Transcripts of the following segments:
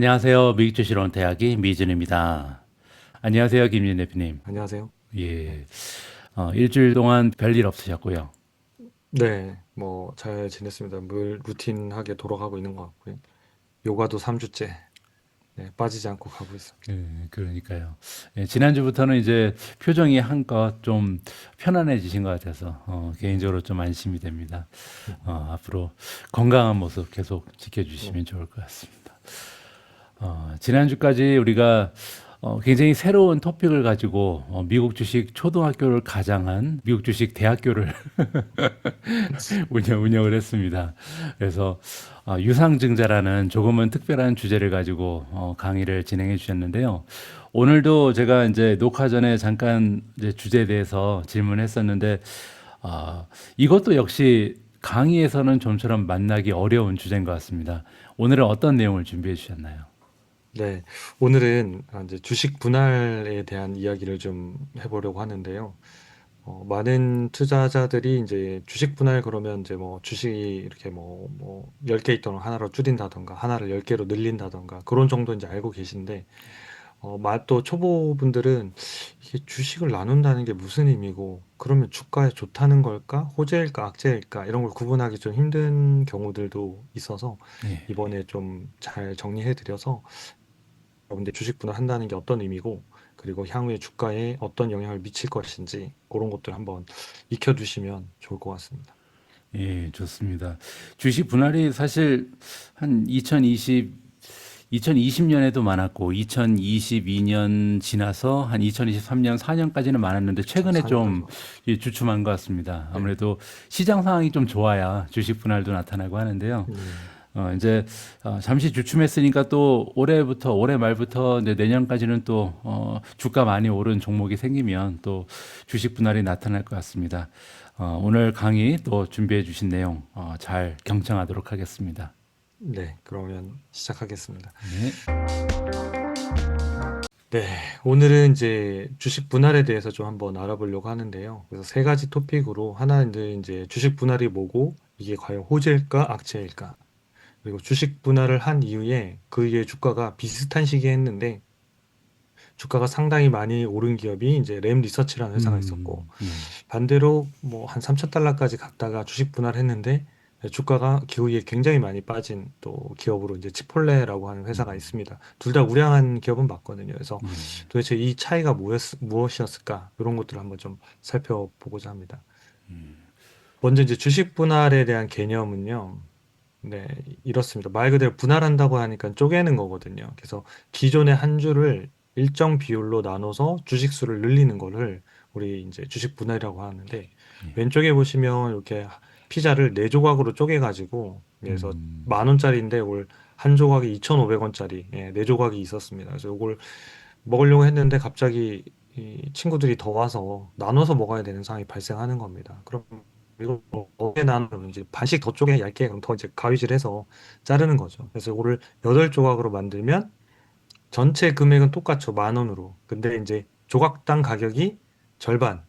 안녕하세요. 미국주시론 대학의 미준입니다. 안녕하세요, 김진 대표님. 안녕하세요. 네. 예, 일주일 동안 별일 없으셨고요. 네, 뭐 잘 지냈습니다. 늘 루틴하게 돌아가고 있는 것 같고요. 요가도 3주째 빠지지 않고 가고 있습니다. 그러니까요. 예, 지난주부터는 이제 표정이 한껏 좀 편안해지신 것 같아서 개인적으로 좀 안심이 됩니다. 앞으로 건강한 모습 계속 네, 지켜주시면 좋을 것 같습니다. 지난주까지 우리가 굉장히 새로운 토픽을 가지고 미국 주식 초등학교를 가장한 미국 주식 대학교를 운영을 했습니다. 그래서 유상증자라는 조금은 특별한 주제를 가지고 강의를 진행해 주셨는데요. 오늘도 제가 이제 녹화 전에 잠깐 이제 주제에 대해서 질문했었는데 이것도 역시 강의에서는 좀처럼 만나기 어려운 주제인 것 같습니다. 오늘은 어떤 내용을 준비해 주셨나요? 네. 오늘은 이제 주식 분할에 대한 이야기를 좀 해보려고 하는데요. 많은 투자자들이 이제 주식 분할 그러면 이제 뭐 주식이 이렇게 뭐 10개 있던 걸 하나로 줄인다던가 하나를 10개로 늘린다던가 그런 정도 이제 알고 계신데 또 초보분들은 이게 주식을 나눈다는 게 무슨 의미고, 그러면 주가에 좋다는 걸까? 호재일까? 악재일까? 이런 걸 구분하기 좀 힘든 경우들도 있어서 네. 이번에 좀 잘 정리해드려서 여러분들 주식 분할한다는 게 어떤 의미고, 그리고 향후에 주가에 어떤 영향을 미칠 것인지 그런 것들 한번 익혀두시면 좋을 것 같습니다. 예, 좋습니다. 주식 분할이 사실 한 2020년에도 많았고 2022년 지나서 한 2023년 4년까지는 많았는데 그렇죠. 최근에 4년까지 좀 왔죠. 주춤한 것 같습니다. 네. 아무래도 시장 상황이 좀 좋아야 주식 분할도 나타나고 하는데요. 음, 이제 잠시 주춤했으니까 또 올해 말부터 이제 내년까지는 또 주가 많이 오른 종목이 생기면 또 주식 분할이 나타날 것 같습니다. 오늘 강의 또 준비해 주신 내용 잘 경청하도록 하겠습니다. 네. 그러면 시작하겠습니다. 네. 네, 오늘은 이제 주식 분할에 대해서 좀 한번 알아보려고 하는데요. 그래서 세 가지 토픽으로, 하나는 이제 주식 분할이 뭐고, 이게 과연 호재일까, 악재일까? 그리고 주식 분할을 한 이후에 그 이후에 주가가 비슷한 시기에 했는데, 주가가 상당히 많이 오른 기업이 이제 램 리서치라는 회사가 있었고, 예. 반대로 뭐 한 3천 달러까지 갔다가 주식 분할했는데, 주가가 그 이후에 굉장히 많이 빠진 또 기업으로 이제 치폴레라고 하는 회사가 있습니다. 둘 다 우량한 기업은 맞거든요. 그래서 예. 도대체 이 차이가 무엇이었을까? 이런 것들을 한번 좀 살펴보고자 합니다. 먼저 이제 주식 분할에 대한 개념은요. 네, 이렇습니다. 말 그대로 분할한다고 하니까 쪼개는 거거든요. 그래서 기존의 한 주를 일정 비율로 나눠서 주식 수를 늘리는 거를 우리 이제 주식 분할이라고 하는데, 왼쪽에 보시면 이렇게 피자를 네 조각으로 쪼개가지고, 그래서 만 원짜리인데 이걸 한 조각이 2,500원짜리 네 조각이 있었습니다. 그래서 이걸 먹으려고 했는데 갑자기 이 친구들이 더 와서 나눠서 먹어야 되는 상황이 발생하는 겁니다. 그럼 이걸 어떻게 나누면 이제 반씩 더 쪼개 얇게, 그럼 더 이제 가위질해서 자르는 거죠. 그래서 이거를 8조각으로 만들면 전체 금액은 똑같죠. 만 원으로. 근데 이제 조각당 가격이 절반,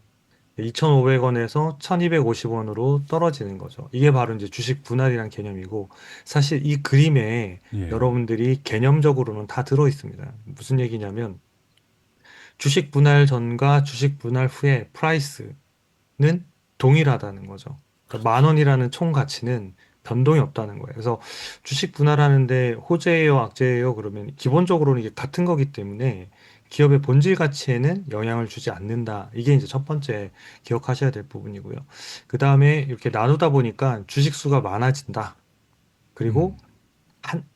2,500원에서 1,250원으로 떨어지는 거죠. 이게 바로 이제 주식 분할이란 개념이고, 사실 이 그림에 예. 여러분들이 개념적으로는 다 들어 있습니다. 무슨 얘기냐면 주식 분할 전과 주식 분할 후의 프라이스는 동일하다는 거죠. 그러니까 만 그렇죠. 원이라는 총 가치는 변동이 없다는 거예요. 그래서 주식 분할하는데 호재예요, 악재예요? 그러면 기본적으로는 이게 같은 거기 때문에 기업의 본질 가치에는 영향을 주지 않는다. 이게 이제 첫 번째 기억하셔야 될 부분이고요. 그 다음에 이렇게 나누다 보니까 주식 수가 많아진다. 그리고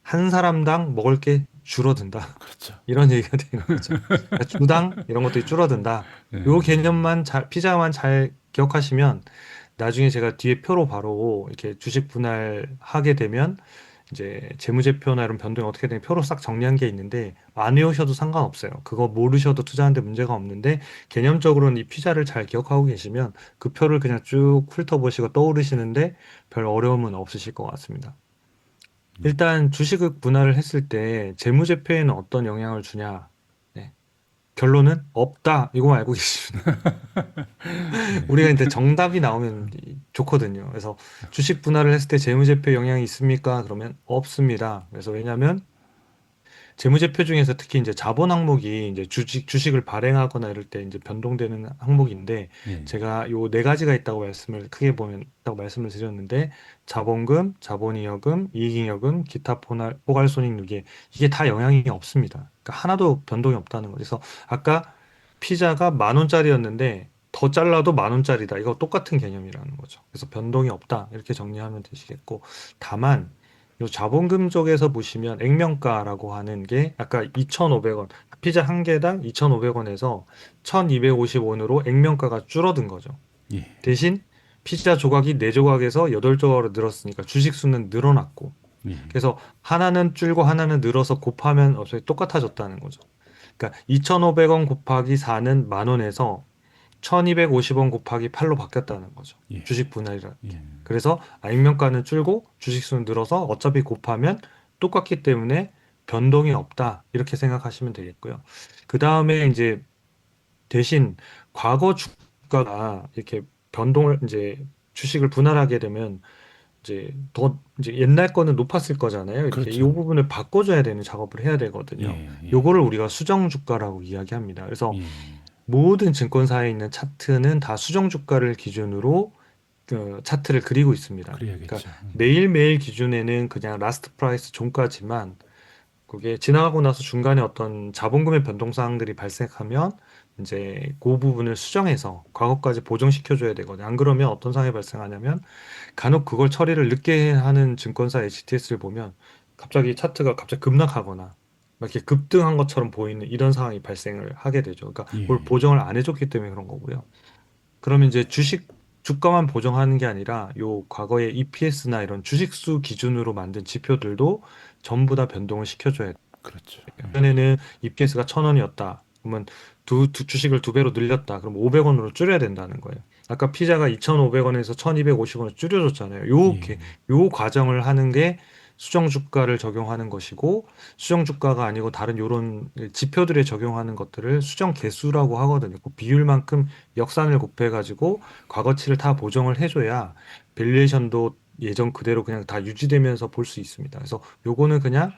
한 사람당 먹을 게 줄어든다. 그렇죠. 이런 얘기가 되는 거죠. 그러니까 주당 이런 것들이 줄어든다. 요 개념만 잘, 피자만 잘 기억하시면 나중에 제가 뒤에 표로 바로 이렇게 주식 분할하게 되면 이제 재무제표나 이런 변동이 어떻게 되는 표로 싹 정리한 게 있는데 안 외우셔도 상관없어요. 그거 모르셔도 투자하는데 문제가 없는데, 개념적으로는 이 피자를 잘 기억하고 계시면 그 표를 그냥 쭉 훑어보시고 떠오르시는데 별 어려움은 없으실 것 같습니다. 일단 주식을 분할을 했을 때 재무제표에는 어떤 영향을 주냐? 네. 결론은 없다. 이거만 알고 계시면 우리가 이제 정답이 나오면 좋거든요. 그래서 주식 분할을 했을 때 재무제표에 영향이 있습니까? 그러면 없습니다. 그래서 왜냐하면 재무제표 중에서 특히 이제 자본 항목이 이제 주식을 발행하거나 이럴 때 이제 변동되는 항목인데 예. 제가 요 네 가지가 있다고 크게 보면 있다고 말씀을 드렸는데 자본금, 자본이여금, 이익잉여금, 기타 포괄손익유계 이게 다 영향이 없습니다. 그러니까 하나도 변동이 없다는 거죠. 그래서 아까 피자가 10,000원짜리였는데 더 잘라도 10,000원짜리다. 이거 똑같은 개념이라는 거죠. 그래서 변동이 없다. 이렇게 정리하면 되시겠고 다만 요 자본금 쪽에서 보시면 액면가라고 하는 게 아까 2,500원, 피자 한 개당 2,500원에서 1,250원으로 액면가가 줄어든 거죠. 예. 대신 피자 조각이 4조각에서 8조각으로 늘었으니까 주식 수는 늘어났고 예. 그래서 하나는 줄고 하나는 늘어서 곱하면 어차피 똑같아졌다는 거죠. 그러니까 2,500원 곱하기 4는 10,000원에서 1,250원 곱하기 8로 바뀌었다는 거죠. 예. 주식 분할이라는 게. 예. 그래서 액면가는 줄고 주식수는 늘어서 어차피 곱하면 똑같기 때문에 변동이 없다. 이렇게 생각하시면 되겠고요. 그 다음에 이제 대신 과거 주가가 이렇게 변동을 이제 주식을 분할하게 되면 이제 더 이제 옛날 거는 높았을 거잖아요. 이렇게 이 그렇죠. 부분을 바꿔줘야 되는 작업을 해야 되거든요. 예. 예. 요거를 우리가 수정 주가라고 이야기합니다. 그래서 예. 모든 증권사에 있는 차트는 다 수정 주가를 기준으로 그 차트를 그리고 있습니다. 그래야겠죠. 그러니까 매일매일 기준에는 그냥 라스트 프라이스 종가지만 그게 지나가고 나서 중간에 어떤 자본금의 변동사항들이 발생하면 이제 그 부분을 수정해서 과거까지 보정시켜줘야 되거든요. 안 그러면 어떤 상황이 발생하냐면 간혹 그걸 처리를 늦게 하는 증권사 HTS를 보면 갑자기 차트가 갑자기 급락하거나 막 이렇게 급등한 것처럼 보이는 이런 상황이 발생을 하게 되죠. 그러니까 그걸 예. 보정을 안 해줬기 때문에 그런 거고요. 그러면 이제 주가만 보정하는 게 아니라 요 과거의 EPS나 이런 주식수 기준으로 만든 지표들도 전부 다 변동을 시켜줘야 돼요. 그렇죠. 예전에는 EPS가 1,000원이었다. 그러면 주식을 2배로 늘렸다. 그럼 500원으로 줄여야 된다는 거예요. 아까 피자가 2,500원에서 1,250원을 줄여줬잖아요. 예. 요 과정을 하는 게 수정 주가를 적용하는 것이고 수정 주가가 아니고 다른 요런 지표들에 적용하는 것들을 수정 개수라고 하거든요. 그 비율만큼 역산을 곱해가지고 과거치를 다 보정을 해줘야 밸류에이션도 예전 그대로 그냥 다 유지되면서 볼 수 있습니다. 그래서 요거는 그냥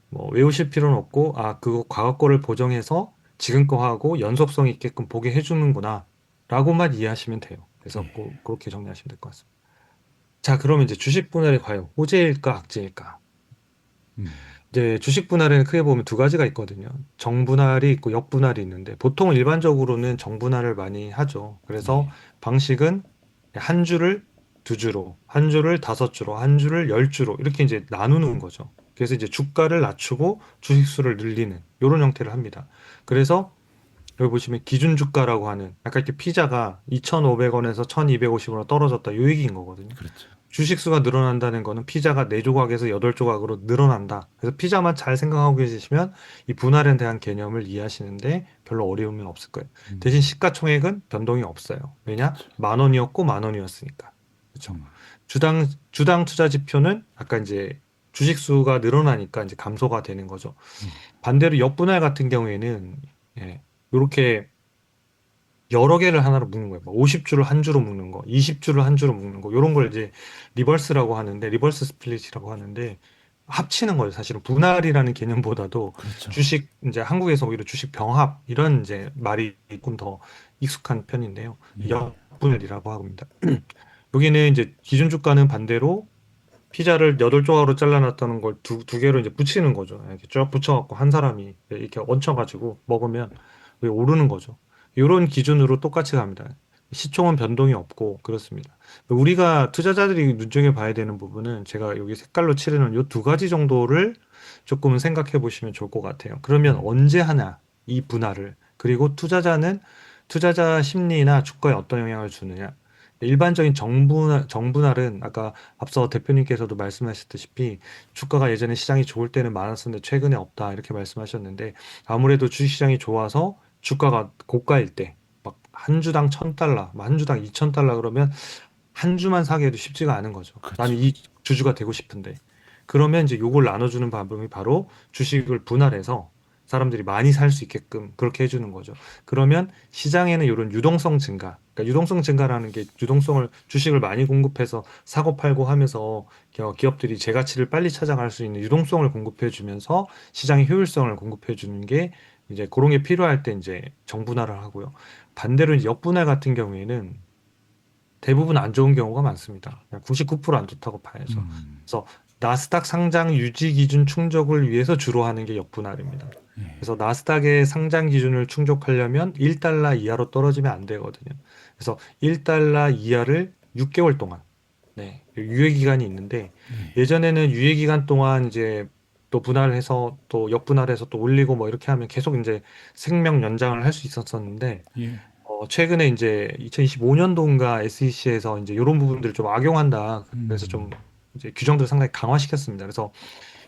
뭐 외우실 필요는 없고 아 그거 과거 거를 보정해서 지금 거하고 연속성 있게끔 보게 해주는구나 라고만 이해하시면 돼요. 그래서 예. 그렇게 정리하시면 될 것 같습니다. 자, 그러면 이제 주식 분할이 과연 호재일까 악재일까? 음. 이제 주식 분할에는 크게 보면 두 가지가 있거든요. 정분할이 있고 역분할이 있는데 보통 일반적으로는 정분할을 많이 하죠. 그래서 예. 방식은 한 주를 두 주로, 한 주를 다섯 주로, 한 주를 열 주로 이렇게 이제 나누는 거죠. 그래서 이제 주가를 낮추고 주식 수를 늘리는 이런 형태를 합니다. 그래서 여기 보시면 기준 주가라고 하는 아까 이렇게 피자가 2,500원에서 1,250원으로 떨어졌다 요 얘기인 거거든요. 그렇죠. 주식수가 늘어난다는 거는 피자가 4조각에서 8조각으로 늘어난다. 그래서 피자만 잘 생각하고 계시면 이 분할에 대한 개념을 이해하시는데 별로 어려움은 없을 거예요. 음. 대신 시가총액은 변동이 없어요. 왜냐? 그렇죠. 10,000원이었고 10,000원이었으니까. 그렇죠. 음. 주당 투자 지표는 아까 이제 주식수가 늘어나니까 이제 감소가 되는 거죠. 음. 반대로 역분할 같은 경우에는 예, 이렇게 여러 개를 하나로 묶는 거예요. 50주를 한 주로 묶는 거, 20주를 한 주로 묶는 거, 이런 걸 이제 리버스라고 하는데, 리버스 스플릿이라고 하는데, 합치는 거예요. 사실은 분할이라는 개념보다도 그렇죠. 주식, 이제 한국에서 오히려 주식 병합, 이런 이제 말이 조금 더 익숙한 편인데요. 예. 역분할이라고 합니다. 여기는 이제 기준 주가는 반대로 피자를 8조각으로 잘라놨다는 걸 두 개로 이제 붙이는 거죠. 이렇게 쭉 붙여갖고 한 사람이 이렇게 얹혀가지고 먹으면 그게 오르는 거죠. 이런 기준으로 똑같이 갑니다. 시총은 변동이 없고 그렇습니다. 우리가 투자자들이 눈여겨봐야 되는 부분은 제가 여기 색깔로 칠해놓은 이 두 가지 정도를 조금은 생각해 보시면 좋을 것 같아요. 그러면 음. 언제 하나 이 분할을 그리고 투자자는 투자자 심리나 주가에 어떤 영향을 주느냐 일반적인 정분할은 아까 앞서 대표님께서도 말씀하셨다시피 주가가 예전에 시장이 좋을 때는 많았었는데 최근에 없다 이렇게 말씀하셨는데 아무래도 주식시장이 좋아서 주가가 고가일 때 막 한 주당 1,000달러, 한 주당 2,000달러 그러면 한 주만 사기에도 쉽지가 않은 거죠. 나는 그렇죠. 이 주주가 되고 싶은데 그러면 이제 요걸 나눠주는 방법이 바로 주식을 분할해서 사람들이 많이 살 수 있게끔 그렇게 해주는 거죠. 그러면 시장에는 이런 유동성 증가 그러니까 유동성 증가라는 게 유동성을 주식을 많이 공급해서 사고 팔고 하면서 기업들이 재가치를 빨리 찾아갈 수 있는 유동성을 공급해 주면서 시장의 효율성을 공급해 주는 게 이제 그런 게 필요할 때 이제 정분할을 하고요. 반대로 이제 역분할 같은 경우에는 대부분 안 좋은 경우가 많습니다. 99%안 좋다고 봐야죠. 음. 그래서 나스닥 상장 유지 기준 충족을 위해서 주로 하는 게 역분할입니다. 예. 그래서 나스닥의 상장 기준을 충족하려면 1달러 이하로 떨어지면 안 되거든요. 그래서 1달러 이하를 6개월 동안, 네, 유예 기간이 있는데 예. 예전에는 유예 기간 동안 이제 또 분할해서 또 역분할해서 또 올리고 뭐 이렇게 하면 계속 이제 생명 연장을 할 수 있었었는데 예. 최근에 이제 2025년도인가 SEC에서 이제 이런 부분들을 좀 악용한다. 그래서 좀 음. 이제 규정들을 상당히 강화시켰습니다. 그래서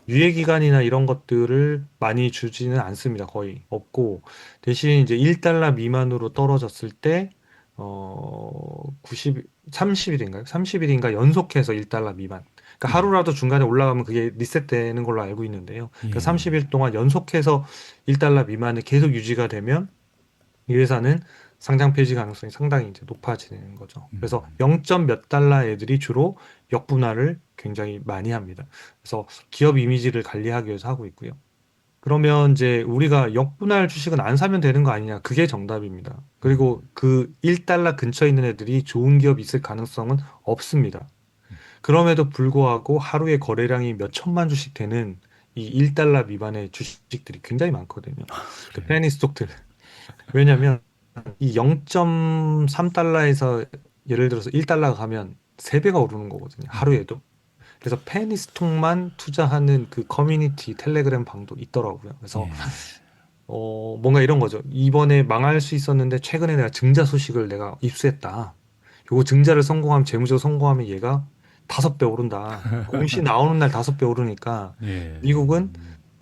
유예 기간이나 이런 것들을 많이 주지는 않습니다. 거의 없고 대신 이제 1달러 미만으로 떨어졌을 때 90, 30일인가요? 30일인가 연속해서 1달러 미만. 그러니까 예. 하루라도 중간에 올라가면 그게 리셋되는 걸로 알고 있는데요. 그러니까 예. 30일 동안 연속해서 1달러 미만이 계속 유지가 되면 이 회사는 상장 폐지 가능성이 상당히 이제 높아지는 거죠. 그래서 0. 몇 달러 애들이 주로 역분할을 굉장히 많이 합니다. 그래서 기업 이미지를 관리하기 위해서 하고 있고요. 그러면 이제 우리가 역분할 주식은 안 사면 되는 거 아니냐? 그게 정답입니다. 그리고 그 1달러 근처에 있는 애들이 좋은 기업이 있을 가능성은 없습니다. 그럼에도 불구하고 하루에 거래량이 몇 천만 주씩 되는 이 1달러 미만의 주식들이 굉장히 많거든요. 그 그래요. 페니 스톡들. 왜냐면 이 0.3달러에서 예를 들어서 1달러가 가면 3배가 오르는 거거든요. 하루에도. 그래서 페니스톡만 투자하는 그 커뮤니티 텔레그램 방도 있더라고요. 그래서 예. 뭔가 이런 거죠. 이번에 망할 수 있었는데 최근에 내가 증자 소식을 내가 입수했다. 요거 증자를 성공하면 재무적으로 성공하면 얘가 5배 오른다. 공시 나오는 날 5배 오르니까 예. 미국은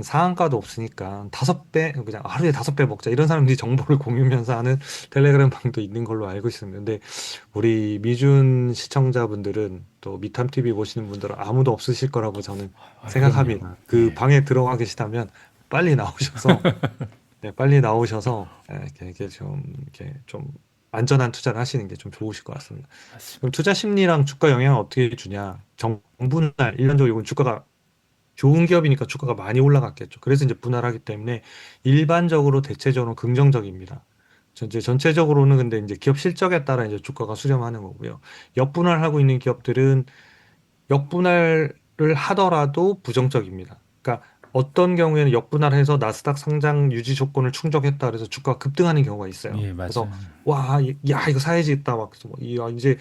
상한가도 없으니까 5배 그냥 하루에 5배 먹자 이런 사람들이 정보를 공유하면서 하는 텔레그램 방도 있는 걸로 알고 있습니다. 근데 우리 미준 시청자분들은 또 미탐 TV 보시는 분들은 아무도 없으실 거라고 저는 아, 그럼요. 생각합니다. 그 예. 방에 들어가 계시다면 빨리 나오셔서 네, 빨리 나오셔서 이렇게 좀 안전한 투자를 하시는 게 좀 좋으실 것 같습니다. 그럼 맞습니다. 투자 심리랑 주가 영향을 어떻게 주냐? 정분할 일반적으로 이건 주가가 좋은 기업이니까 주가가 많이 올라갔겠죠. 그래서 이제 분할하기 때문에 일반적으로 대체적으로 긍정적입니다. 이제 전체적으로는 근데 이제 기업 실적에 따라 이제 주가가 수렴하는 거고요. 역분할하고 있는 기업들은 역분할을 하더라도 부정적입니다. 그러니까 어떤 경우에는 역분할해서 나스닥 상장 유지 조건을 충족했다 그래서 주가가 급등하는 경우가 있어요. 예, 그래서 맞아요. 와, 야 이거 사야지겠다 막 그래서 이제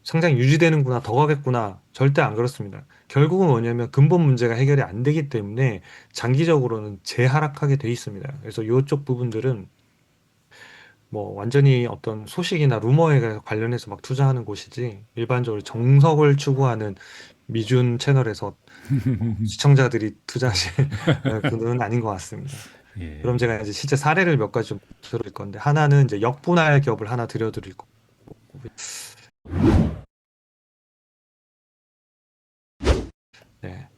상장 유지되는구나 더 가겠구나 절대 안 그렇습니다. 결국은 뭐냐면 근본 문제가 해결이 안 되기 때문에 장기적으로는 재하락하게 돼 있습니다. 그래서 이쪽 부분들은 뭐 완전히 어떤 소식이나 루머에 관련해서 막 투자하는 곳이지 일반적으로 정석을 추구하는 미준 채널에서 시청자들이 투자하실 그는 아닌 것 같습니다. 그럼 예. 제가 이제 실제 사례를 몇 가지 좀 들어드릴 건데 하나는 이제 역분할 기업을 하나 들려드릴 거고 네.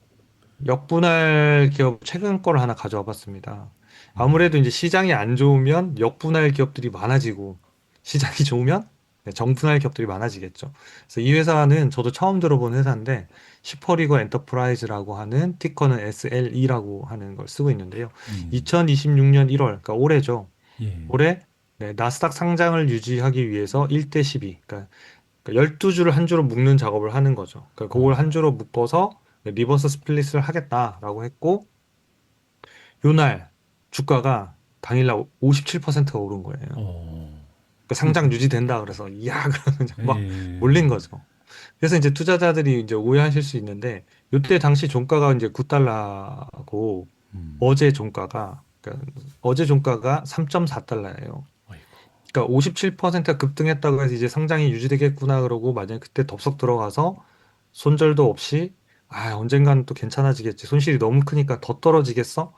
역분할 기업 최근 거를 하나 가져와 봤습니다. 아무래도 이제 시장이 안 좋으면 역분할 기업들이 많아지고 시장이 좋으면 네, 정분할 기업들이 많아지겠죠. 그래서 이 회사는 저도 처음 들어본 회사인데 슈퍼리거 엔터프라이즈라고 하는 티커는 SLE라고 하는 걸 쓰고 있는데요. 음. 2026년 1월, 그러니까 올해죠. 예. 올해 네, 나스닥 상장을 유지하기 위해서 1대 12, 그러니까 12주를 한 주로 묶는 작업을 하는 거죠. 그러니까 그걸 한 주로 묶어서 리버스 스플릿을 하겠다라고 했고 요날 주가가 당일날 57%가 오른 거예요. 어. 그러니까 상장 유지된다 그래서 이야 그러면 이제 막 예. 몰린 거죠. 그래서 이제 투자자들이 이제 오해하실 수 있는데 이때 당시 종가가 이제 9달러고 음. 어제 종가가 그러니까 어제 종가가 3.4달러예요. 아이고. 그러니까 57%가 급등했다고 해서 이제 상장이 유지되겠구나 그러고 만약에 그때 덥석 들어가서 손절도 없이 아 언젠가는 또 괜찮아지겠지 손실이 너무 크니까 더 떨어지겠어?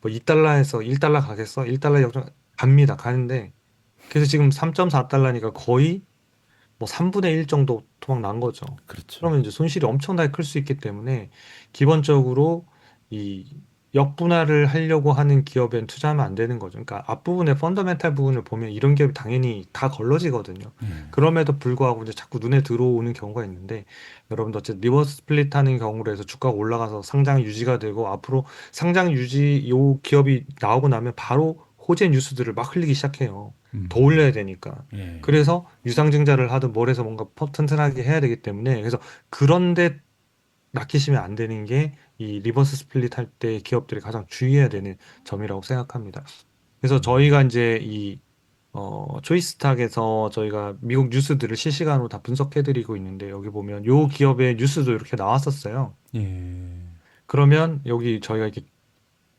뭐 2달러에서 1달러 가겠어? 1달러 역전 갑니다. 가는데 그래서 지금 3.4달러니까 거의 뭐 3분의 1 정도 토막 난 거죠. 그렇죠. 그러면 이제 손실이 엄청나게 클 수 있기 때문에 기본적으로 이 역분할을 하려고 하는 기업엔 투자하면 안 되는 거죠. 그러니까 앞부분에 펀더멘탈 부분을 보면 이런 기업이 당연히 다 걸러지거든요. 예. 그럼에도 불구하고 이제 자꾸 눈에 들어오는 경우가 있는데 여러분도 어쨌든 리버스 스플릿 하는 경우로 해서 주가가 올라가서 상장 유지가 되고 앞으로 상장 유지 요 기업이 나오고 나면 바로 호재 뉴스들을 막 흘리기 시작해요. 더 음. 올려야 되니까. 예. 그래서 유상증자를 하든 뭘 해서 뭔가 튼튼하게 해야 되기 때문에 그래서 그런데 낚이시면 안 되는 게 이 리버스 스플릿 할 때 기업들이 가장 주의해야 되는 점이라고 생각합니다. 그래서 저희가 이제 이 초이스탁에서 저희가 미국 뉴스들을 실시간으로 다 분석해드리고 있는데 여기 보면 요 기업의 뉴스도 이렇게 나왔었어요. 예. 그러면 여기 저희가 이렇게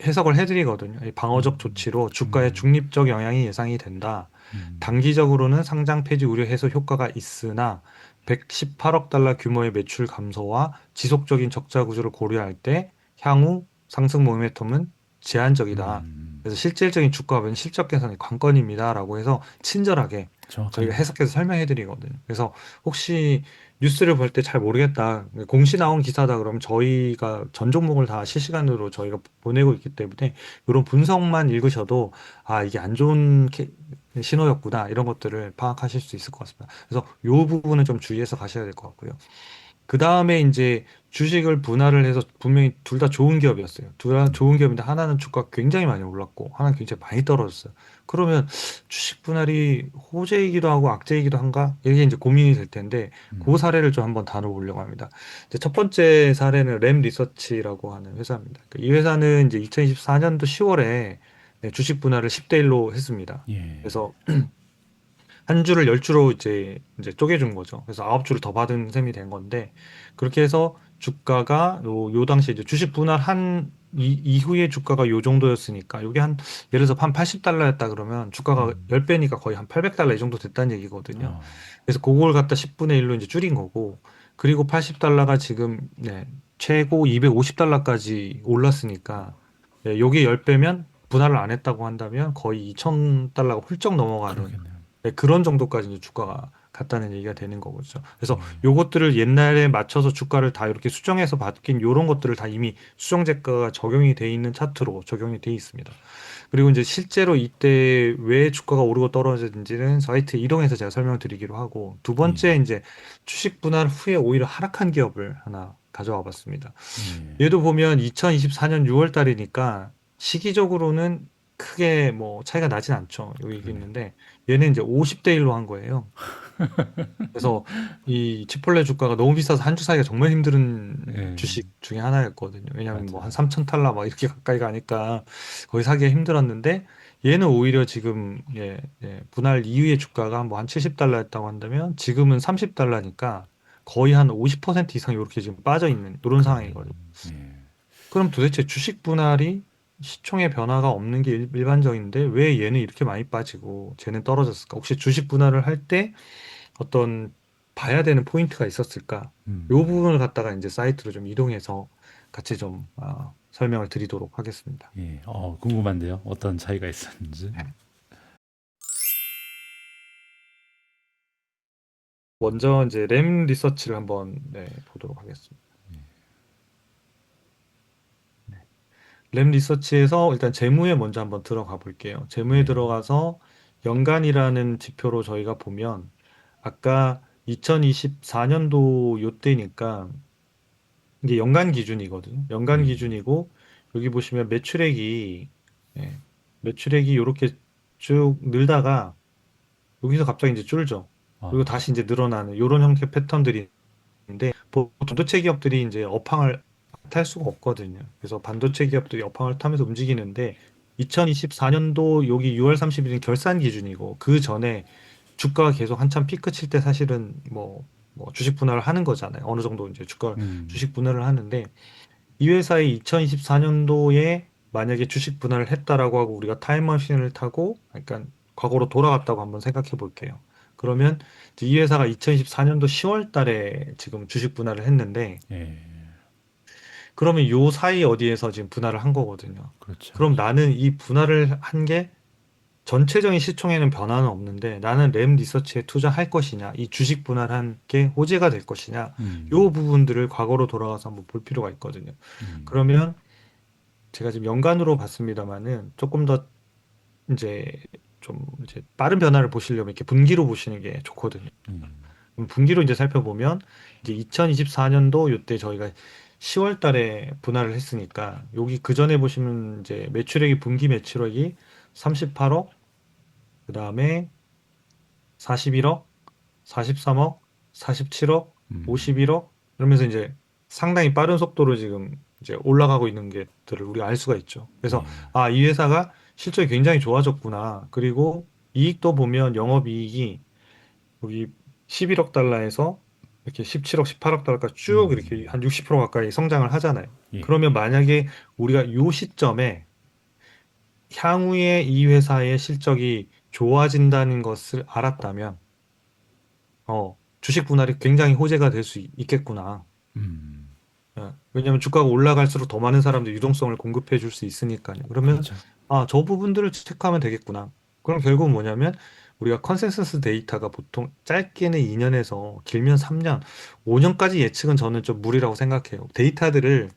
해석을 해드리거든요. 이 방어적 음. 조치로 주가에 음. 중립적 영향이 예상이 된다. 음. 단기적으로는 상장 폐지 우려 해소 효과가 있으나 118억 달러 규모의 매출 감소와 지속적인 적자 구조를 고려할 때 향후 상승 모멘텀은 제한적이다. 음. 그래서 실질적인 주가 실적 개선이 관건입니다라고 해서 친절하게 저희가 정확하네요. 해석해서 설명해 드리거든요. 그래서 혹시 뉴스를 볼 때 잘 모르겠다. 공시 나온 기사다 그러면 저희가 전 종목을 다 실시간으로 저희가 보내고 있기 때문에 이런 분석만 읽으셔도 아, 이게 안 좋은 신호였구나. 이런 것들을 파악하실 수 있을 것 같습니다. 그래서 이 부분은 좀 주의해서 가셔야 될 것 같고요. 그 다음에 이제 주식을 분할을 해서 분명히 둘 다 좋은 기업이었어요. 둘 다 좋은 기업인데 하나는 주가 굉장히 많이 올랐고 하나는 굉장히 많이 떨어졌어요. 그러면 주식 분할이 호재이기도 하고 악재이기도 한가? 이게 이제 고민이 될 텐데 그 음. 사례를 좀 한번 다뤄보려고 합니다. 이제 첫 번째 사례는 램 리서치라고 하는 회사입니다. 이 회사는 이제 2024년도 10월에 주식 분할을 10대 1로 했습니다. 예. 그래서 한 주를 열 주로 이제 쪼개준 거죠. 그래서 아홉 주를 더 받은 셈이 된 건데 그렇게 해서 주가가 요 당시에 이제 주식 분할한 이후에 주가가 요 정도였으니까 요게 한 예를 들어서 한 80달러였다 그러면 주가가 음. 10배니까 거의 한 800달러 이 정도 됐다는 얘기거든요. 아. 그래서 그걸 갖다 10분의 1로 이제 줄인 거고 그리고 80달러가 지금 최고 250달러까지 올랐으니까 요게 10배면 분할을 안 했다고 한다면 거의 2000달러가 훌쩍 넘어가는 그러겠네요. 그런 정도까지 이제 주가가 갔다는 얘기가 되는 거죠. 그래서 예. 요것들을 옛날에 맞춰서 주가를 다 이렇게 수정해서 바뀐 요런 것들을 다 이미 수정제가가 적용이 돼 있는 차트로 적용이 돼 있습니다. 그리고 이제 실제로 이때 왜 주가가 오르고 떨어졌는지는 사이트에 이동해서 제가 설명드리기로 하고 두 번째 예. 이제 주식 분할 후에 오히려 하락한 기업을 하나 가져와 봤습니다. 예. 얘도 보면 2024년 6월 달이니까 시기적으로는 크게 뭐 차이가 나진 않죠. 여기 그러네요. 있는데 얘는 이제 50대 1로 한 거예요. 그래서 이 치폴레 주가가 너무 비싸서 한 주 사기가 정말 힘든 예. 주식 중에 하나였거든요. 왜냐하면 뭐 한 맞아요. 3천 달러 막 이렇게 가까이 가니까 거의 사기가 힘들었는데 얘는 오히려 지금 분할 이후의 주가가 뭐 한 70달러였다고 한다면 지금은 30달러니까 거의 한 50% 이상 이렇게 지금 빠져 있는 이런 그러네요. 상황이거든요. 예. 그럼 도대체 주식 분할이 시총의 변화가 없는 게 일반적인데 왜 얘는 이렇게 많이 빠지고 쟤는 떨어졌을까? 혹시 주식 분할을 할 때 어떤 봐야 되는 포인트가 있었을까? 이 음. 부분을 갖다가 이제 사이트로 좀 이동해서 같이 좀 설명을 드리도록 하겠습니다. 예. 궁금한데요. 어떤 차이가 있었는지. 네. 먼저 이제 램 리서치를 한번 보도록 하겠습니다. 네. 램 리서치에서 일단 재무에 먼저 한번 들어가 볼게요. 재무에 예. 들어가서 연간이라는 지표로 저희가 보면 아까 2024년도 요때니까 이게 연간 기준이거든요. 연간 예. 기준이고 여기 보시면 예, 매출액이 이렇게 쭉 늘다가 여기서 갑자기 이제 줄죠. 그리고 아. 다시 이제 늘어나는 이런 형태 패턴들이 있는데 보통 반도체 기업들이 이제 업황을 탈 수가 없거든요. 그래서 반도체 기업들이 업황을 타면서 움직이는데 2024년도 여기 6월 30일은 결산 기준이고 그 전에 주가가 계속 한참 피크 칠 때 사실은 뭐 주식 분할을 하는 거잖아요. 어느 정도 이제 음. 주식 분할을 하는데 이 회사의 2024년도에 만약에 주식 분할을 했다라고 하고 우리가 타임머신을 타고 약간 과거로 돌아갔다고 한번 생각해 볼게요. 그러면 이제 이 회사가 2024년도 10월 달에 지금 주식 분할을 했는데 예. 그러면 요 사이 어디에서 지금 분할을 한 거거든요. 그렇죠. 그럼 나는 이 분할을 한 게 전체적인 시총에는 변화는 없는데 나는 램 리서치에 투자할 것이냐, 이 주식 분할한 게 호재가 될 것이냐, 요 음. 부분들을 과거로 돌아가서 한번 볼 필요가 있거든요. 음. 그러면 제가 지금 연간으로 봤습니다만은 조금 더 이제 좀 이제 빠른 변화를 보시려면 이렇게 분기로 보시는 게 좋거든요. 분기로 이제 살펴보면 이제 2024년도 요때 저희가 10월 달에 분할을 했으니까 여기 그 전에 보시면 이제 매출액이 분기 매출액이 38억, 그다음에 41억, 43억, 47억, 음, 51억 이러면서 이제 상당히 빠른 속도로 지금 이제 올라가고 있는 것들을 우리가 알 수가 있죠. 그래서 예. 아, 이 회사가 실적이 굉장히 좋아졌구나. 그리고 이익도 보면 영업이익이 여기 11억 달러에서 이렇게 17억, 18억 달러까지 쭉 이렇게 음, 한 60% 가까이 성장을 하잖아요. 예. 그러면 만약에 우리가 요 시점에 향후에 이 회사의 실적이 좋아진다는 것을 알았다면, 주식 분할이 굉장히 호재가 될 수 있겠구나. 음, 왜냐하면 주가가 올라갈수록 더 많은 사람들이 유동성을 공급해 줄 수 있으니까요. 그러면, 그렇죠. 아, 저 부분들을 체크하면 되겠구나. 그럼 결국은 뭐냐면, 우리가 컨센서스 데이터가 보통 짧게는 2년에서 길면 3년, 5년까지 예측은 저는 좀 무리라고 생각해요. 데이터들을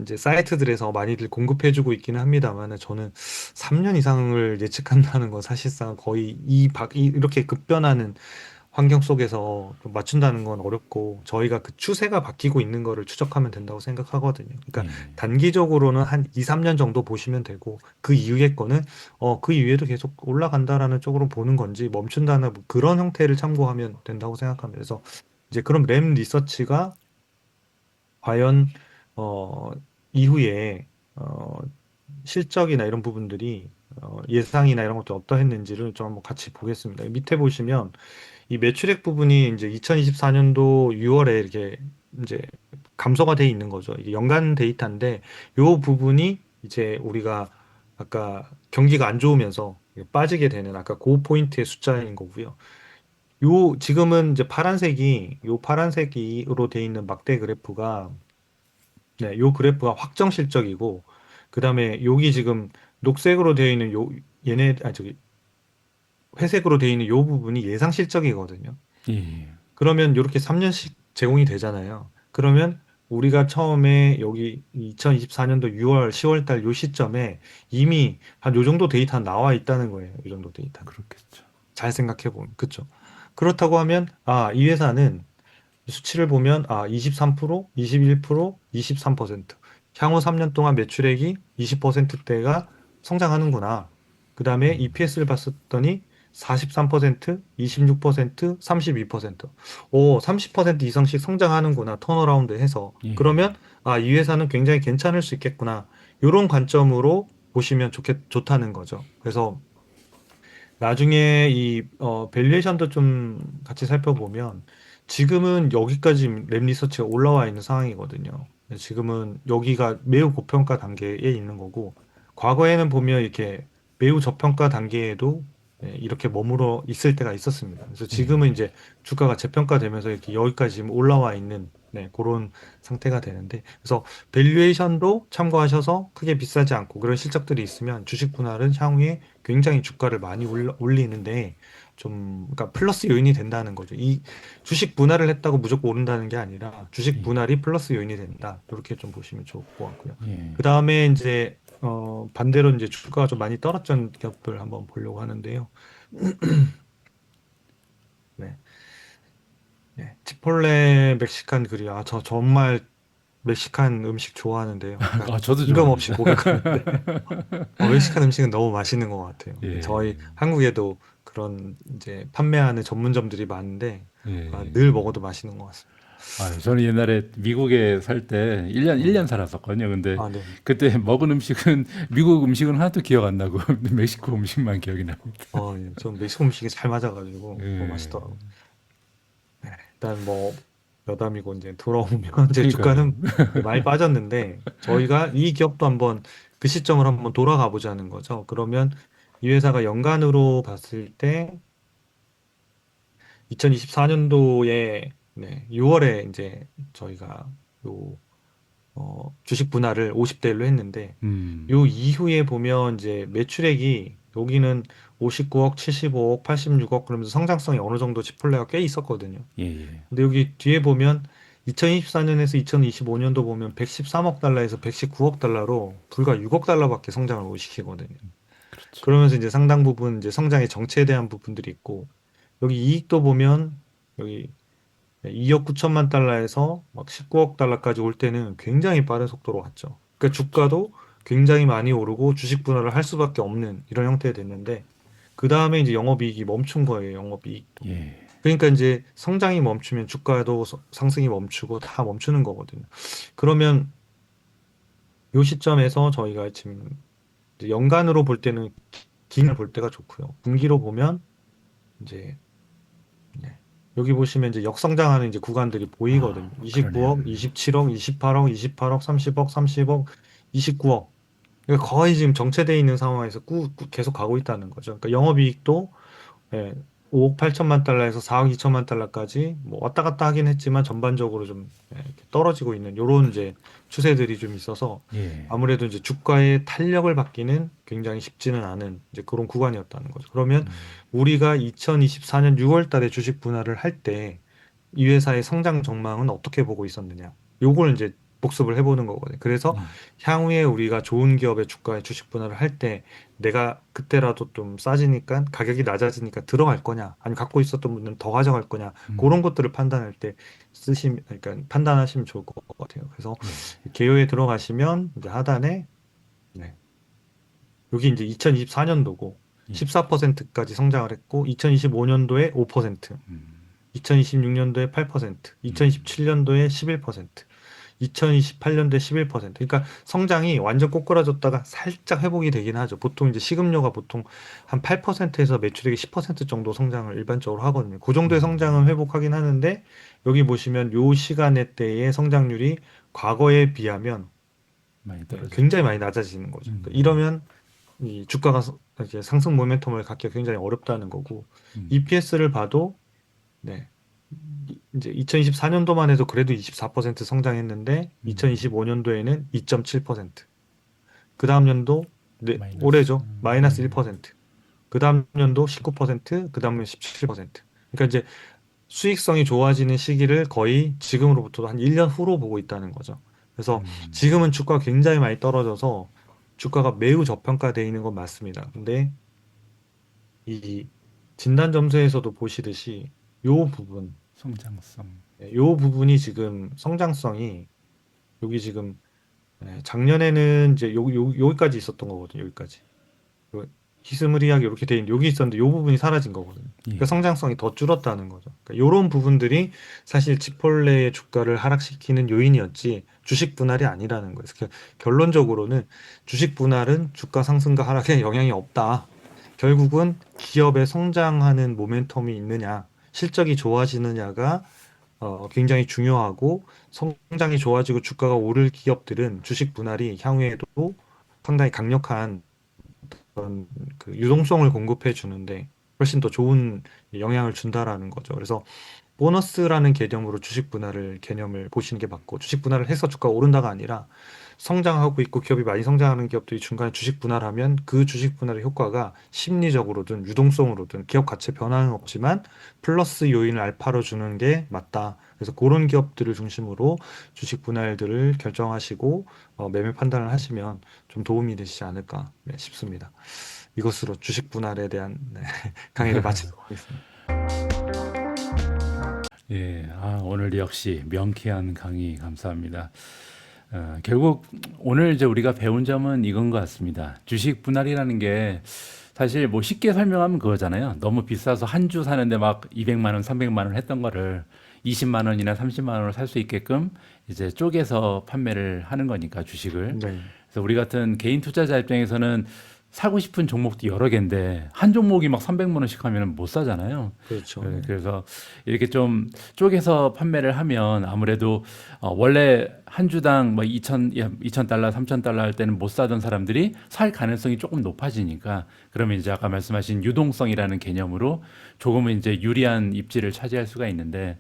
이제 사이트들에서 많이들 공급해주고 있기는 합니다만 저는 3년 이상을 예측한다는 건 사실상 거의 이렇게 급변하는 환경 속에서 좀 맞춘다는 건 어렵고 저희가 그 추세가 바뀌고 있는 거를 추적하면 된다고 생각하거든요. 그러니까 예. 단기적으로는 한 2, 3년 정도 보시면 되고 그 이후의 거는 그 이후에도 계속 올라간다라는 쪽으로 보는 건지 멈춘다는 뭐 그런 형태를 참고하면 된다고 생각합니다. 그래서 이제 그럼 램 리서치가 과연 어, 이후에 실적이나 이런 부분들이 예상이나 이런 것도 어떠했는지를 좀 한번 같이 보겠습니다. 밑에 보시면 이 매출액 부분이 이제 2024년도 6월에 이렇게 이제 감소가 돼 있는 거죠. 이게 연간 데이터인데 요 부분이 이제 우리가 아까 경기가 안 좋으면서 빠지게 되는 아까 그 포인트의 숫자인 거고요. 요 지금은 이제 요 파란색으로 돼 있는 막대 그래프가 네, 요 그래프가 확정 실적이고, 그 다음에 여기 지금 녹색으로 되어 있는 저기, 회색으로 되어 있는 요 부분이 예상 실적이거든요. 예. 그러면 이렇게 3년씩 제공이 되잖아요. 그러면 우리가 처음에 여기 2024년도 6월, 10월 달 요 시점에 이미 한 요 정도 데이터 나와 있다는 거예요. 이 정도 데이터는. 그렇겠죠. 잘 생각해 보면. 그쵸? 그렇다고 하면, 아, 이 회사는 수치를 보면 23%, 21%, 23%. 향후 3년 동안 매출액이 20%대가 성장하는구나. 그다음에 EPS를 봤었더니 43%, 26%, 32%. 오, 30% 이상씩 성장하는구나. 턴어라운드 해서. 예. 그러면 이 회사는 굉장히 괜찮을 수 있겠구나. 이런 관점으로 보시면 좋다는 거죠. 그래서 나중에 밸류에이션도 좀 같이 살펴보면 지금은 여기까지 랩 리서치가 올라와 있는 상황이거든요. 지금은 여기가 매우 고평가 단계에 있는 거고 과거에는 보면 이렇게 매우 저평가 단계에도 이렇게 머물러 있을 때가 있었습니다. 그래서 지금은 예. 이제 주가가 재평가되면서 이렇게 여기까지 지금 올라와 있는 그런 상태가 되는데 그래서 밸류에이션도 참고하셔서 크게 비싸지 않고 그런 실적들이 있으면 주식 분할은 향후에 굉장히 주가를 많이 올리는데 그러니까 플러스 요인이 된다는 거죠. 이 주식 분할을 했다고 무조건 오른다는 게 아니라 주식 예. 분할이 플러스 요인이 된다. 이렇게 좀 보시면 좋을 것 같고요. 예. 그 다음에 이제 반대로 이제 주가가 좀 많이 떨어진 기업들 한번 보려고 하는데요. 네, 네. 치폴레 멕시칸 그리아 저 정말 멕시칸 음식 좋아하는데요. 그러니까 저도 뜬금없이 좋아합니다. 고백하는데 멕시칸 음식은 너무 맛있는 것 같아요. 저희 예. 한국에도 그런 이제 판매하는 전문점들이 많은데 예. 늘 먹어도 맛있는 것 같습니다. 저는 옛날에 미국에 살 때 1년 네. 살았었거든요. 근데 네. 그때 먹은 음식은 미국 음식은 하나도 기억 안 나고 멕시코 음식만 기억이 납니다. 예. 전 멕시코 음식이 잘 맞아가지고 예. 맛있더라고요. 네. 일단 뭐 여담이고 이제 돌아오면 이제 그러니까요. 주가는 많이 빠졌는데 저희가 이 기업도 한번 그 시점을 한번 돌아가 보자는 거죠. 그러면 이 회사가 연간으로 봤을 때 2024년도에 6월에 이제 저희가 요 주식 분할을 50대 1로 했는데 음. 요 이후에 보면 이제 매출액이 여기는 59억, 75억, 86억 그러면서 성장성이 어느 정도 치폴레가 꽤 있었거든요. 예. 예. 근데 여기 뒤에 보면 2024년에서 2025년도 보면 113억 달러에서 119억 달러로 불과 6억 달러밖에 성장을 못 시키거든요. 그렇죠. 그러면서 이제 상당 부분 이제 성장의 정체에 대한 부분들이 있고 여기 이익도 보면 여기 2억 9천만 달러에서 막 19억 달러까지 올 때는 굉장히 빠른 속도로 왔죠. 그러니까 그렇죠. 주가도 굉장히 많이 오르고 주식 분할을 할 수밖에 없는 이런 형태가 됐는데 그 다음에 이제 영업이익이 멈춘 거예요. 영업이익도. 예. 그러니까 이제 성장이 멈추면 주가도 상승이 멈추고 다 멈추는 거거든요. 그러면 이 시점에서 저희가 지금 이제 연간으로 볼 때는 기간을 볼 때가 좋고요. 분기로 보면 이제 네. 여기 보시면 이제 역성장하는 이제 구간들이 보이거든요. 그러네요. 29억, 27억, 28억, 28억, 30억, 30억, 29억. 그러니까 거의 지금 정체되어 있는 상황에서 계속 가고 있다는 거죠. 그러니까 영업이익도 예, 5억 8천만 달러에서 4억 2천만 달러까지 뭐 왔다 갔다 하긴 했지만 전반적으로 좀 이렇게 떨어지고 있는 요런 이제 추세들이 좀 있어서 예. 아무래도 이제 주가의 탄력을 받기는 굉장히 쉽지는 않은 이제 그런 구간이었다는 거죠. 그러면 우리가 2024년 6월 달에 주식 분할을 할 때 이 회사의 성장 전망은 어떻게 보고 있었느냐. 요걸 이제 복습을 해보는 거거든요. 그래서 예. 향후에 우리가 좋은 기업의 주가의 주식 분할을 할 때 내가 그때라도 좀 싸지니까 가격이 낮아지니까 들어갈 거냐, 아니면 갖고 있었던 분들은 더 가져갈 거냐, 그런 것들을 판단할 때 그러니까 판단하시면 좋을 것 같아요. 그래서 예. 개요에 들어가시면 이제 하단에 네, 여기 이제 2024년도고 예. 14%까지 성장을 했고 2025년도에 5%, 음. 2026년도에 8%, 음. 2027년도에 11%, 2028년도에 11%. 그러니까 성장이 완전 꼬꾸라졌다가 살짝 회복이 되긴 하죠. 보통 이제 식음료가 보통 한 8%에서 매출액의 10% 정도 성장을 일반적으로 하거든요. 그 정도의 성장은 회복하긴 하는데 여기 보시면 요 시간대 때의 성장률이 과거에 비하면 많이 네, 떨어졌죠. 굉장히 많이 낮아지는 거죠. 그러니까 음. 이러면 이 주가가 이제 상승 모멘텀을 갖기가 굉장히 어렵다는 거고 음. EPS를 봐도 네. 이제 2024년도만 해도 그래도 24% 성장했는데 음. 2025년도에는 2.7%. 그 다음 연도 네, 마이너스. 올해죠. 마이너스 예. 1%. 그 다음 연도 19%, 그 다음에 17%. 그러니까 이제 수익성이 좋아지는 시기를 거의 지금으로부터 한 1년 후로 보고 있다는 거죠. 그래서 음. 지금은 주가가 굉장히 많이 떨어져서 주가가 매우 저평가되어 있는 건 맞습니다. 근데 이 진단 점수에서도 보시듯이 요 부분, 성장성. 요 부분이 지금 성장성이 여기 지금 작년에는 이제 여기까지 있었던 거거든요. 여기까지. 히스무리하게 이렇게 돼 있는데 여기 있었는데 요 부분이 사라진 거거든요. 그러니까 예. 성장성이 더 줄었다는 거죠. 그러니까 이런 부분들이 사실 치폴레의 주가를 하락시키는 요인이었지 주식 분할이 아니라는 거예요. 그래서 결론적으로는 주식 분할은 주가 상승과 하락에 영향이 없다. 결국은 기업의 성장하는 모멘텀이 있느냐, 실적이 좋아지느냐가 굉장히 중요하고 성장이 좋아지고 주가가 오를 기업들은 주식 분할이 향후에도 상당히 강력한 그런 그 유동성을 공급해 주는데 훨씬 더 좋은 영향을 준다라는 거죠. 그래서 보너스라는 개념으로 주식 분할을 개념을 보시는 게 맞고 주식 분할을 해서 주가가 오른다가 아니라 성장하고 있고 기업이 많이 성장하는 기업들이 중간에 주식 분할하면 그 주식 분할의 효과가 심리적으로든 유동성으로든 기업 가치 변화는 없지만 플러스 요인을 알파로 주는 게 맞다. 그래서 그런 기업들을 중심으로 주식 분할들을 결정하시고 매매 판단을 하시면 좀 도움이 되시지 않을까 네, 싶습니다. 이것으로 주식 분할에 대한 네, 강의를 마치도록 하겠습니다. 예. 오늘 역시 명쾌한 강의 감사합니다. 결국 오늘 이제 우리가 배운 점은 이건 것 같습니다. 주식 분할이라는 게 사실 뭐 쉽게 설명하면 그거잖아요. 너무 비싸서 한 주 사는데 막 200만 원, 300만 원 했던 거를 20만 원이나 30만 원으로 살 수 있게끔 이제 쪼개서 판매를 하는 거니까 주식을. 네, 그래서 우리 같은 개인 투자자 입장에서는 사고 싶은 종목도 여러 개인데 한 종목이 막 300만 원씩 하면 못 사잖아요. 그렇죠. 네. 그래서 이렇게 좀 쪼개서 판매를 하면 아무래도 원래 한 주당 뭐 2천 달러, 3천 달러 할 때는 못 사던 사람들이 살 가능성이 조금 높아지니까 그러면 이제 아까 말씀하신 유동성이라는 개념으로 조금은 이제 유리한 입지를 차지할 수가 있는데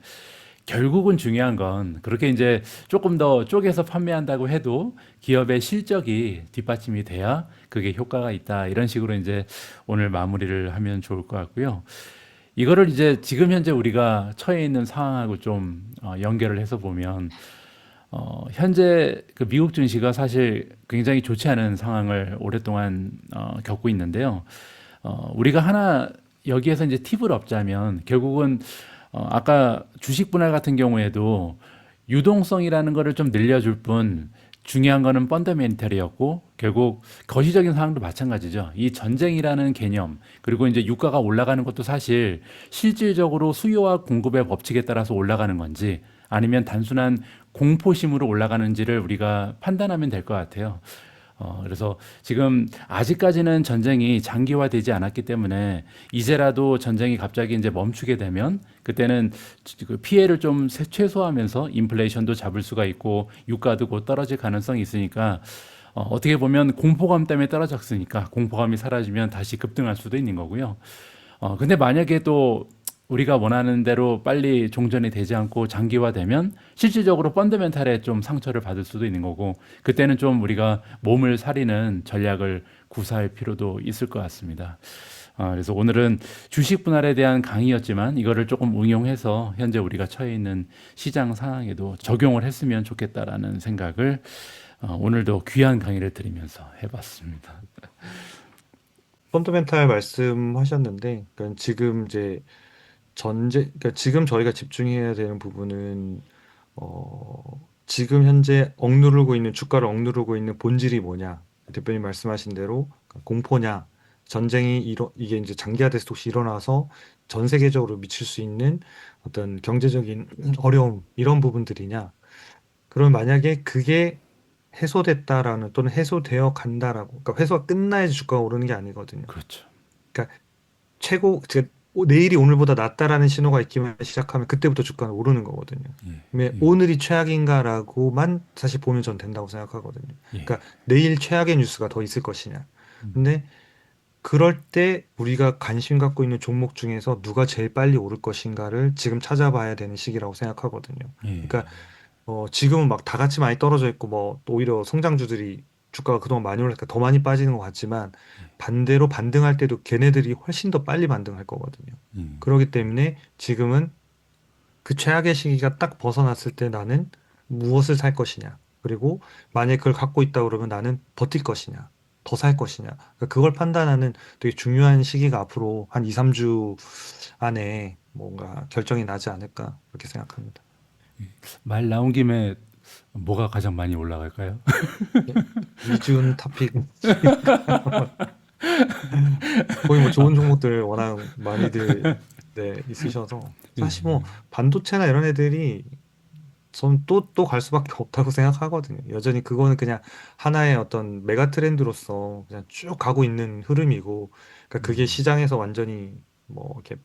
결국은 중요한 건 그렇게 이제 조금 더 쪼개서 판매한다고 해도 기업의 실적이 뒷받침이 돼야 그게 효과가 있다. 이런 식으로 이제 오늘 마무리를 하면 좋을 것 같고요. 이거를 이제 지금 현재 우리가 처해 있는 상황하고 좀 연결을 해서 보면 현재 그 미국 증시가 사실 굉장히 좋지 않은 상황을 오랫동안 겪고 있는데요. 우리가 하나 여기에서 이제 팁을 얻자면 결국은 아까 주식 분할 같은 경우에도 유동성이라는 거를 좀 늘려줄 뿐 중요한 거는 펀더멘털이었고 결국 거시적인 상황도 마찬가지죠. 이 전쟁이라는 개념 그리고 이제 유가가 올라가는 것도 사실 실질적으로 수요와 공급의 법칙에 따라서 올라가는 건지 아니면 단순한 공포심으로 올라가는지를 우리가 판단하면 될 것 같아요. 그래서 지금 아직까지는 전쟁이 장기화되지 않았기 때문에 이제라도 전쟁이 갑자기 이제 멈추게 되면 그때는 그 피해를 좀 최소화하면서 인플레이션도 잡을 수가 있고 유가도 곧 떨어질 가능성이 있으니까 어떻게 보면 공포감 때문에 떨어졌으니까 공포감이 사라지면 다시 급등할 수도 있는 거고요. 근데 만약에 또 우리가 원하는 대로 빨리 종전이 되지 않고 장기화되면 실질적으로 펀더멘탈에 좀 상처를 받을 수도 있는 거고 그때는 좀 우리가 몸을 사리는 전략을 구사할 필요도 있을 것 같습니다. 그래서 오늘은 주식 분할에 대한 강의였지만 이거를 조금 응용해서 현재 우리가 처해 있는 시장 상황에도 적용을 했으면 좋겠다라는 생각을 오늘도 귀한 강의를 드리면서 해봤습니다. 펀더멘탈 말씀하셨는데, 그러니까 지금 이제 그러니까 지금 저희가 집중해야 되는 부분은, 지금 현재 주가를 억누르고 있는 본질이 뭐냐. 대표님 말씀하신 대로 공포냐, 이게 이제 장기화돼서 혹시 일어나서 전 세계적으로 미칠 수 있는 어떤 경제적인 어려움, 이런 부분들이냐. 그러면 만약에 그게 해소됐다라는 또는 해소되어 간다라고, 그러니까 해소가 끝나야지 주가가 오르는 게 아니거든요. 그렇죠. 그러니까 내일이 오늘보다 낫다라는 신호가 있기만 시작하면 그때부터 주가는 오르는 거거든요. 예, 근데 예, 오늘이 최악인가라고만 사실 보면 전 된다고 생각하거든요. 예. 그러니까 내일 최악의 뉴스가 더 있을 것이냐. 음, 근데 그럴 때 우리가 관심 갖고 있는 종목 중에서 누가 제일 빨리 오를 것인가를 지금 찾아봐야 되는 시기라고 생각하거든요. 예, 그러니까 지금은 막 다 같이 많이 떨어져 있고 뭐 오히려 성장주들이 주가가 그동안 많이 올랐으니까 더 많이 빠지는 것 같지만 반대로 반등할 때도 걔네들이 훨씬 더 빨리 반등할 거거든요. 예, 그렇기 때문에 지금은 그 최악의 시기가 딱 벗어났을 때 나는 무엇을 살 것이냐. 그리고 만약에 그걸 갖고 있다 그러면 나는 버틸 것이냐. 더 살 것이냐. 그러니까 그걸 판단하는 되게 중요한 시기가 앞으로 한 2, 3주 안에 뭔가 결정이 나지 않을까 그렇게 생각합니다. 말 나온 김에 뭐가 가장 많이 올라갈까요? 네. 이준 탑픽 거의 뭐 좋은 종목들 워낙 많이들 네, 있으셔서 예, 사실 뭐 반도체나 이런 애들이 전 또 갈 수밖에 없다고 생각하거든요. 여전히 그거는 그냥 하나의 어떤 메가 트렌드로서 그냥 쭉 가고 있는 흐름이고, 그러니까 그게 시장에서 완전히 뭐 이렇게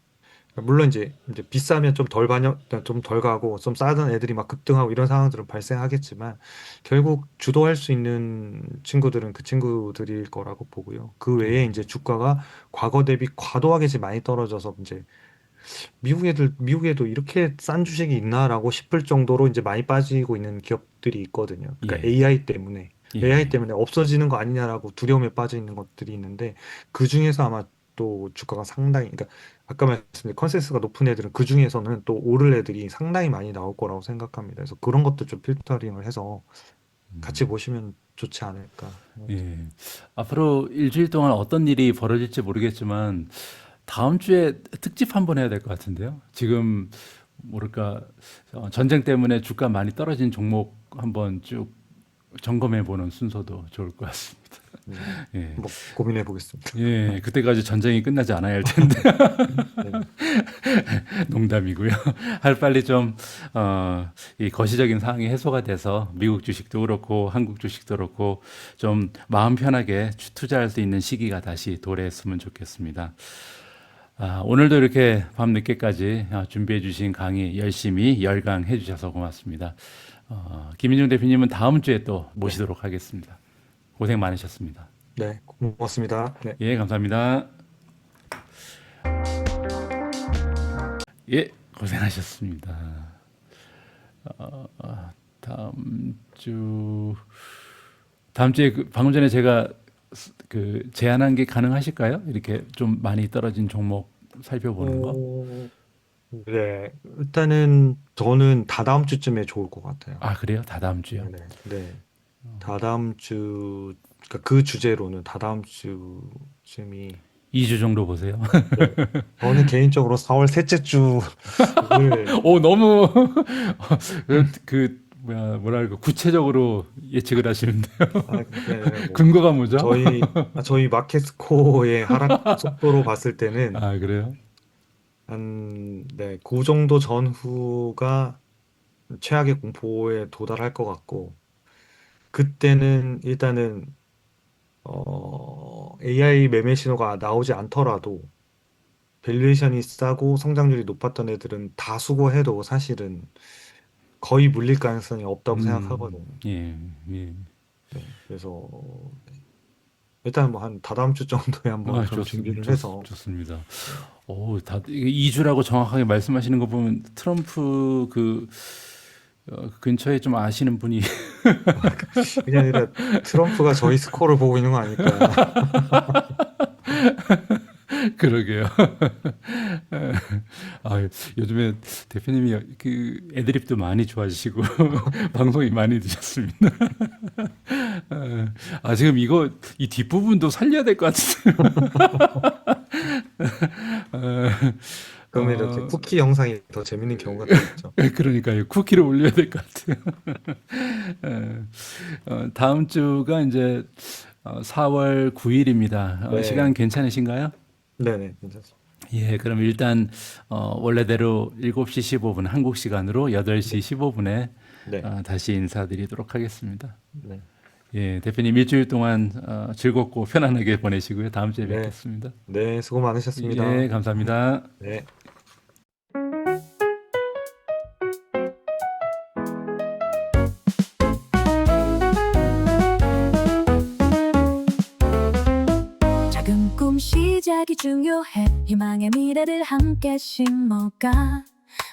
물론 이제 비싸면 좀 덜 가고 좀 싸던 애들이 막 급등하고 이런 상황들은 발생하겠지만 결국 주도할 수 있는 친구들은 그 친구들일 거라고 보고요. 그 외에 이제 주가가 과거 대비 과도하게 지금 많이 떨어져서 이제 미국에도 이렇게 싼 주식이 있나라고 싶을 정도로 이제 많이 빠지고 있는 기업들이 있거든요. 그러니까 예, AI 예, 때문에 없어지는 거 아니냐라고 두려움에 빠져 있는 것들이 있는데 그 중에서 아마 또 주가가 상당히, 그러니까 아까 말씀드린 컨센서스가 높은 애들은 그 중에서는 또 오를 애들이 상당히 많이 나올 거라고 생각합니다. 그래서 그런 것도 좀 필터링을 해서 같이 보시면 좋지 않을까. 예. 앞으로 일주일 동안 어떤 일이 벌어질지 모르겠지만 다음 주에 특집 한번 해야 될 것 같은데요. 지금 모를까 전쟁 때문에 주가 많이 떨어진 종목 한번 쭉 점검해 보는 순서도 좋을 것 같습니다. 예. 한번 고민해 보겠습니다. 예, 그때까지 전쟁이 끝나지 않아야 할 텐데 네. 농담이고요. 할 빨리 좀 이 거시적인 상황이 해소가 돼서 미국 주식도 그렇고 한국 주식도 그렇고 좀 마음 편하게 투자할 수 있는 시기가 다시 도래했으면 좋겠습니다. 오늘도 이렇게 밤 늦게까지 준비해 주신 강의 열심히 열강해 주셔서 고맙습니다. 김인중 대표님은 다음 주에 또 네. 모시도록 하겠습니다. 고생 많으셨습니다. 네, 고맙습니다. 네. 예, 감사합니다. 예, 고생하셨습니다. 다음 주 다음 주에 방금 전에 제가 그 제안한 게 가능하실까요? 이렇게 좀 많이 떨어진 종목 살펴보는 거? 어, 네. 일단은 저는 다다음 주쯤에 좋을 것 같아요. 아, 그래요? 다다음 주요? 네네. 네. 다다음 주, 그러니까 그 주제로는 다다음 주쯤이, 2주 정도 보세요. 네. 저는 개인적으로 4월 셋째 주를, 오, 너무 뭐랄까 구체적으로 예측을 하시는데요. 아, 그게 아니라 뭐, 근거가 뭐죠? 저희 마켓스코어의 하락 속도로 봤을 때는 아, 그래요? 네, 그 정도 전후가 최악의 공포에 도달할 것 같고, 그때는 일단은, AI 매매 신호가 나오지 않더라도, 밸류에이션이 싸고 성장률이 높았던 애들은 다 수고해도 사실은 거의 물릴 가능성이 없다고 생각하거든요. 예, 예. 네, 그래서 일단 뭐 한 다다음 주 정도에 한번 아, 그럼 준비를 해서, 좋습니다. 네. 오, 2주라고 정확하게 말씀하시는 거 보면 트럼프 근처에 좀 아시는 분이 그게 아니라 트럼프가 저희 스코어를 보고 있는 거 아닐까. 그러게요. 아, 요즘에 대표님이 그 애드립도 많이 좋아지시고 방송이 많이 드셨습니다. 아, 지금 이 뒷부분도 살려야 될 것 같은데. 그러면 이렇게 어, 쿠키 영상이 더 재밌는 경우가 또 있죠. 그러니까요. 쿠키를 올려야 될 것 같아요. 다음 주가 이제 4월 9일입니다. 시간 네, 괜찮으신가요? 네네, 괜찮습니다. 예, 그럼 일단 원래대로 7시 15분 한국 시간으로 8시 네, 15분에 네, 다시 인사드리도록 하겠습니다. 네, 예, 대표님 일주일 동안 즐겁고 편안하게 보내시고요. 다음 주에 네, 뵙겠습니다. 네, 수고 많으셨습니다. 예, 감사합니다. 네. 작은 꿈 시작이 중요해. 희망의 미래를 함께 심어가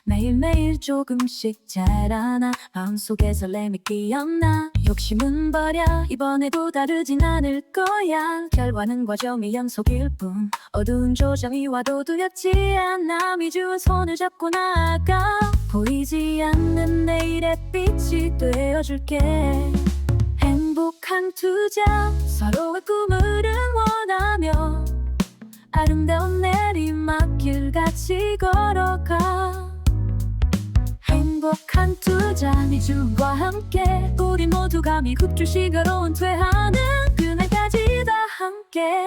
매일매일 조금씩 자라나 마음속에 설렘이 끼었나. 욕심은 버려, 이번에도 다르진 않을 거야. 결과는 과정의 연속일 뿐. 어두운 조정이 와도 두렵지 않아. 미주은 손을 잡고 나아가. 보이지 않는 내일의 빛이 되어줄게. 행복한 투자, 서로의 꿈을 응원하며 아름다운 내리막길 같이 걸어가. 행복한 투자, 미주과 함께 우리 모두 감히 급주식으로 은퇴하는 그날까지 다 함께.